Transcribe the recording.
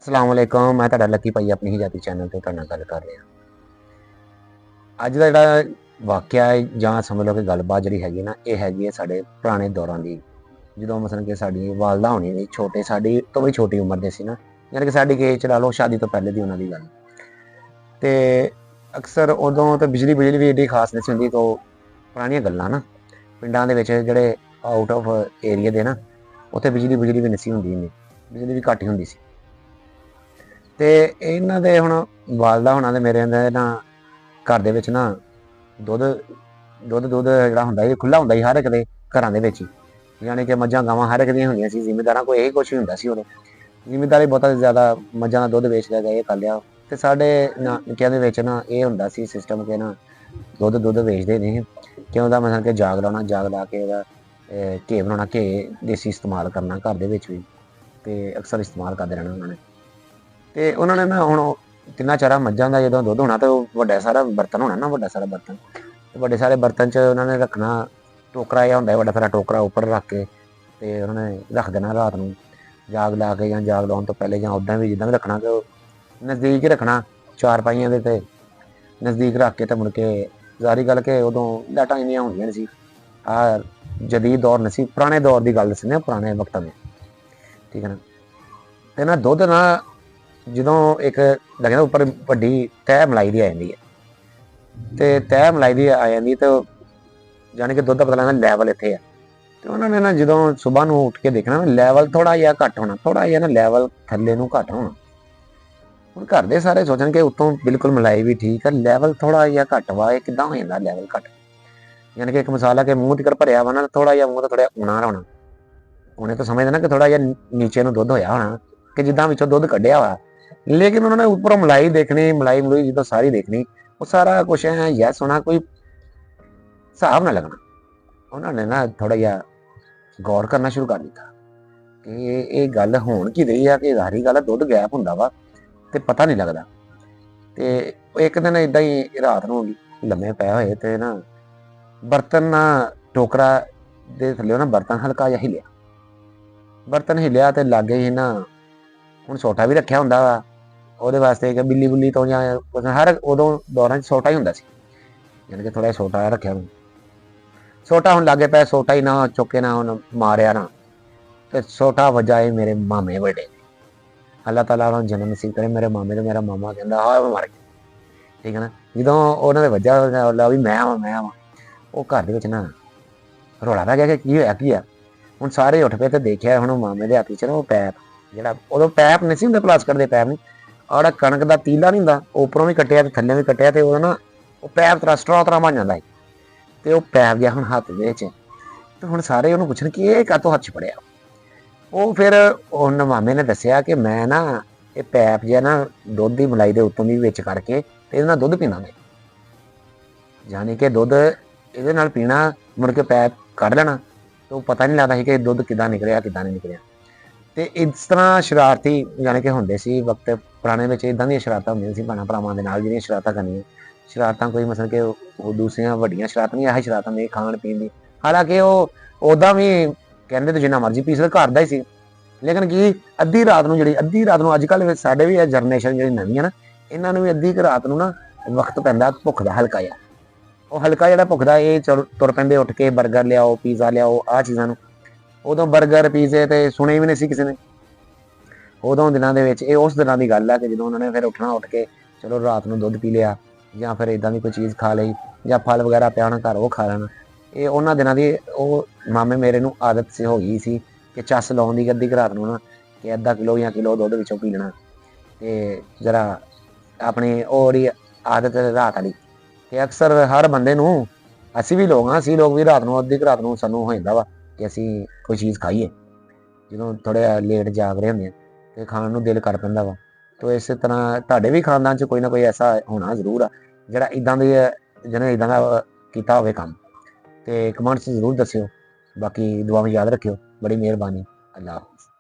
अस्सलाम वालेकुम। मैं तुहाडा लकी भाई अपनी ही जाति चैनल ते तुहाडे नाल गल कर रहा। अज का जिहड़ा वाकया है जां समझ लो कि गलबात जिहड़ी हैगी ना, ये हैगी है साडे पुराने दौरां दी। जदों मसलन कि साडी वालदा होनी दी छोटे साडी तो बड़ी छोटी उम्र दे सी ना, यानी कि साडी एज च ला लो शादी तो पहले दी उन्हां दी गल। ते अक्सर उदों ते बिजली भी एड्डी खास नहीं सी हुंदी। तो पुरानियां गल्लां ना पिंडां दे विच जिहड़े आउट ऑफ एरिया दे ना उत्थे बिजली भी नहीं सी हुंदी इन्नी, बिजली भी घट ही हुंदी सी। ते इन्हां दे हुण वालदा होना ते मेरे ना घर दे विच ना दुध जिहड़ा हुंदा ही खुल्ला हुंदा ही हर इक दे घरां दे विच ही, यानी कि मज्झां गावां हर इक दियां हुंदियां सी। जिमीदारां कोल यही कुछ ही हुंदा सी उदों। जिमीदारी बहुता ज़्यादा मज्झां दा दुध वेच लिया कर लिया। ते साडे निक्किਆਂ दे विच ना ये हुंदा सी सिस्टम कि ना दुध वेचदे नहीं कि उहदा मतलब कि जाग लाना, जाग ला के उहदा घे बनाना, घे देसी इस्तेमाल करना घर दे विच भी ते अक्सर इस्तेमाल करदे रहना उन्हां ने। ते उन्हां ने ना हुण तिन्ना चारा मज्झां दा जदों दुध होना ते वड्डा सारा बर्तन होना ना, वड्डा सारा बर्तन, वड्डे सारे बर्तन च उन्हां ने रखना टोकरा जिहा हुंदा है, वड्डा सारा टोकरा उप्पर रख के ते उन्हां ने रख देना रात नूं जाग ला के, जां जाग लाउण तो पहले जां उदां भी जिद्दां भी रखना ते नज़दीक ही रखना चारपाइयां दे ते नज़दीक रख के ते मुड़ के ज़ाहिर गल कि उदों लाइटां इन्नियां होंदियां नहीं सी। जदीद दौर नहीं सी, पुराने दौर की गल दस्सने पुराने वक्तां दी, ठीक है ना। ते ना दुध ना जदों एक लगदा उप्पर वड्डी तह मलाई दी आ जांदी है ते तह मलाई दी आ जांदी ते जानी कि दुध दा पता लगदा लैवल इत्थे है। ते उन्हां ने ना जदों सुबह नूं उठ के देखना ना लैवल थोड़ा जिहा घट होना, थोड़ा जिहा ना लैवल थल्ले नूं घट होना। हुण घर दे सारे सोचण कि उत्तों बिल्कुल मलाई भी ठीक है, लैवल थोड़ा जिहा घट वा, इह किद्दां हो जांदा लैवल घट। यानी कि एक मिसाल है कि मूँह तिकर भरिया वा ना, थोड़ा जिहा मूँह तो थोड़ा उणा होना, उ'नें तो समझदे ना कि थोड़ा जिहा नीचे नूं दुध होया होना कि जिद्दां विचों दुध कड्ढिया वा। लेकिन उन्होंने उपरों मलाई देखनी, मलाई मलूई जो सारी देखनी, वो सारा कुछ है यस होना, कोई हिसाब ना लगना। उन्होंने ना थोड़ा जिहा गौर करना शुरू कर दिता कि ये गल होण की रही है कि ज़ाहिरी गल है दुध गैप हुंदा वा ते पता नहीं लगदा। ते एक दिन इदां ही रात नूं लम्मे पए होए ते ना बर्तन ना टोकरा दे थल्लेओ ना बर्तन हल्का जिहा हिल्लिया। बर्तन हिल्लिया ते लागे ही ना हुण सोटा भी रखिया हुंदा वा ਉਹਦੇ ਵਾਸਤੇ ਕਿ ਬਿੱਲੀ ਬੁੱਲੀ ਤੋਂ ਜਾਂ ਹਰ ਉਦੋਂ ਦੌਰਾਂ 'ਚ ਸੋਟਾ ਹੀ ਹੁੰਦਾ ਸੀ, ਯਾਨੀ ਕਿ ਥੋੜਾ ਸੋਟਾ ਰੱਖਿਆ ਹੁਣ ਸੋਟਾ ਹੁਣ ਲਾਗੇ ਪਿਆ, ਸੋਟਾ ਹੀ ਨਾ ਚੁੱਕੇ ਨਾ ਹੁਣ ਮਾਰਿਆ ਨਾ ਤੇ ਸੋਟਾ ਵਜਾਏ ਮੇਰੇ ਮਾਮੇ ਵੱਡੇ ਅੱਲਾਹ ਤਾਲਾ ਉਹਨਾਂ ਨੂੰ ਜਨਮ ਨਸੀਬ ਕਰੇ। ਮੇਰੇ ਮਾਮੇ ਤੇ ਮੇਰਾ ਮਾਮਾ ਕਹਿੰਦਾ ਹਾਂ ਮਰ ਗਿਆ, ਠੀਕ ਹੈ ਨਾ। ਜਦੋਂ ਉਹਨਾਂ ਦੇ ਵੱਜਾ ਲਾ ਵੀ ਮੈਂ ਆਵਾਂ ਉਹ ਘਰ ਦੇ ਵਿੱਚ ਨਾ ਰੌਲਾ ਪੈ ਗਿਆ ਕਿ ਕੀ ਹੋਇਆ ਕੀ ਆ। ਹੁਣ ਸਾਰੇ ਉੱਠ ਪਏ ਤੇ ਦੇਖਿਆ ਹੁਣ ਮਾਮੇ ਦੇ ਹੱਥ 'ਚ ਨਾ ਉਹ ਪੈਪ, ਜਿਹੜਾ ਉਦੋਂ ਪੈਪ ਨਹੀਂ ਸੀ ਹੁੰਦੇ ਪਲਾਸਟਿਕ ਦੇ ਪੈਪ ਨਹੀਂ, ਆੜਾ ਕਣਕ ਦਾ ਤੀਲਾ ਨਹੀਂ ਹੁੰਦਾ ਉੱਪਰੋਂ ਵੀ ਕੱਟਿਆ ਤੇ ਥੱਲੇ ਵੀ ਕੱਟਿਆ ਤੇ ਉਹ ਨਾ ਉਹ ਪੈਪ ਤਰ੍ਹਾਂ ਸਟਰਾ ਤਰ੍ਹਾਂ ਬਣ ਜਾਂਦਾ ਹੈ ਤੇ ਉਹ ਪੈਪ ਗਿਆ ਹੁਣ ਹੱਥ ਦੇ ਵਿੱਚ। ਤੇ ਹੁਣ ਸਾਰੇ ਉਹਨੂੰ ਪੁੱਛਣ ਕਿ ਇਹ ਕਾਹਤੋਂ ਹੱਥ 'ਚ ਫੜਿਆ। ਉਹ ਫਿਰ ਉਹਨਾਂ ਮਾਮੇ ਨੇ ਦੱਸਿਆ ਕਿ ਮੈਂ ਨਾ ਇਹ ਪੈਪ ਜਿਹਾ ਨਾ ਦੁੱਧ ਦੀ ਮਲਾਈ ਦੇ ਉੱਤੋਂ ਦੀ ਵਿੱਚ ਕਰਕੇ ਤੇ ਇਹਦੇ ਨਾਲ ਦੁੱਧ ਪੀਣਾ ਮੈਂ, ਯਾਨੀ ਕਿ ਦੁੱਧ ਇਹਦੇ ਨਾਲ ਪੀਣਾ ਮੁੜ ਕੇ ਪੈਪ ਕੱਢ ਲੈਣਾ ਤੇ ਉਹ ਪਤਾ ਨਹੀਂ ਲੱਗਦਾ ਸੀ ਕਿ ਦੁੱਧ ਕਿੱਦਾਂ ਨਿਕਲਿਆ ਕਿੱਦਾਂ ਨਹੀਂ ਨਿਕਲਿਆ। ਤੇ ਇਸ ਤਰ੍ਹਾਂ ਸ਼ਰਾਰਤੀ ਯਾਨੀ ਕਿ ਹੁੰਦੇ ਸੀ ਵਕਤ ਪੁਰਾਣੇ ਵਿੱਚ, ਇੱਦਾਂ ਦੀਆਂ ਸ਼ਰਾਰਤਾਂ ਹੁੰਦੀਆਂ ਸੀ ਭੈਣਾਂ ਭਰਾਵਾਂ ਦੇ ਨਾਲ ਜਿਹੜੀਆਂ ਸ਼ਰਾਰਤਾਂ ਕਰਨੀਆਂ। ਸ਼ਰਾਰਤਾਂ ਕੋਈ ਮਤਲਬ ਕਿ ਉਹ ਦੂਸਰੀਆਂ ਵੱਡੀਆਂ ਸ਼ਰਾਰਤਾਂ ਨਹੀਂ, ਇਹੋ ਸ਼ਰਾਰਤਾਂ ਨੇ ਖਾਣ ਪੀਣ ਦੀ। ਹਾਲਾਂਕਿ ਉਹ ਉੱਦਾਂ ਵੀ ਕਹਿੰਦੇ ਤੇ ਜਿੰਨਾ ਮਰਜ਼ੀ ਪੀ ਸਕਦਾ ਘਰ ਦਾ ਹੀ ਸੀ, ਲੇਕਿਨ ਕੀ ਅੱਧੀ ਰਾਤ ਨੂੰ ਅੱਜ ਕੱਲ੍ਹ ਸਾਡੇ ਵੀ ਇਹ ਜਨਰੇਸ਼ਨ ਜਿਹੜੀ ਨਵੀਂ ਹੈ ਨਾ, ਇਹਨਾਂ ਨੂੰ ਵੀ ਅੱਧੀ ਕੁ ਰਾਤ ਨੂੰ ਨਾ ਵਕਤ ਪੈਂਦਾ ਭੁੱਖ ਦਾ ਹਲਕਾ ਜਿਹਾ, ਉਹ ਹਲਕਾ ਜਿਹੜਾ ਭੁੱਖ ਦਾ ਇਹ ਤੁਰ ਪੈਂਦੇ ਉੱਠ ਕੇ ਬਰਗਰ ਲਿਆਓ ਪੀਜ਼ਾ ਲਿਆਓ ਆਹ ਚੀਜ਼ਾਂ ਨੂੰ। ਉਦੋਂ ਬਰਗਰ ਪੀਜ਼ੇ ਤੇ ਸੁਣੇ ਵੀ ਨਹੀਂ ਸੀ ਕਿਸੇ ਨੇ ਉਦੋਂ ਦਿਨਾਂ ਦੇ ਵਿੱਚ। ਇਹ ਉਸ ਦਿਨਾਂ ਦੀ ਗੱਲ ਹੈ ਕਿ ਜਦੋਂ ਉਹਨਾਂ ਨੇ ਫਿਰ ਉੱਠਣਾ, ਉੱਠ ਕੇ ਚਲੋ ਰਾਤ ਨੂੰ ਦੁੱਧ ਪੀ ਲਿਆ ਜਾਂ ਫਿਰ ਇੱਦਾਂ ਦੀ ਕੋਈ ਚੀਜ਼ ਖਾ ਲਈ ਜਾਂ ਫਲ ਵਗੈਰਾ ਪਿਆ ਹੋਣਾ ਘਰ ਉਹ ਖਾ ਲੈਣਾ। ਇਹ ਉਹਨਾਂ ਦਿਨਾਂ ਦੀ ਉਹ ਮਾਮੇ ਮੇਰੇ ਨੂੰ ਆਦਤ ਸੀ ਹੋ ਗਈ ਸੀ ਕਿ ਚੱਸ ਲਾਉਣ ਦੀ ਅੱਧੀ ਰਾਤ ਨੂੰ ਨਾ ਕਿ ਅੱਧਾ ਕਿਲੋ ਜਾਂ ਕਿਲੋ ਦੁੱਧ ਵਿੱਚੋਂ ਪੀ ਲੈਣਾ ਤੇ ਜਰਾ ਆਪਣੀ ਉਹ ਜਿਹੜੀ ਆਦਤ ਰਾਤ ਵਾਲੀ। ਤੇ ਅਕਸਰ ਹਰ ਬੰਦੇ ਨੂੰ, ਅਸੀਂ ਵੀ ਲੋਕ ਹਾਂ, ਅਸੀਂ ਲੋਕ ਵੀ ਰਾਤ ਨੂੰ ਅੱਧੀ ਰਾਤ ਨੂੰ ਸਾਨੂੰ ਹੋ ਜਾਂਦਾ ਵਾ ਕਿ ਅਸੀਂ ਕੋਈ ਚੀਜ਼ ਖਾਈਏ ਜਦੋਂ ਥੋੜ੍ਹਾ ਲੇਟ ਜਾਗ ਰਹੇ ਹੁੰਦੇ ਆ ਤੇ ਖਾਣ ਨੂੰ ਦਿਲ ਕਰ ਪੈਂਦਾ ਵਾ। ਤੋ ਇਸੇ ਤਰ੍ਹਾਂ ਤੁਹਾਡੇ ਵੀ ਖਾਨਦਾਨ 'ਚ ਕੋਈ ਨਾ ਕੋਈ ਐਸਾ ਹੋਣਾ ਜ਼ਰੂਰ ਆ ਜਿਹੜਾ ਇੱਦਾਂ ਦੀ ਜਿਹਨੇ ਇੱਦਾਂ ਦਾ ਕੀਤਾ ਹੋਵੇ ਕੰਮ, ਤੇ ਕਮੈਂਟਸ ਜ਼ਰੂਰ ਦੱਸਿਓ। ਬਾਕੀ ਦੁਆਵਾਂ ਯਾਦ ਰੱਖਿਓ। ਬੜੀ ਮਿਹਰਬਾਨੀ। ਅੱਲਾ।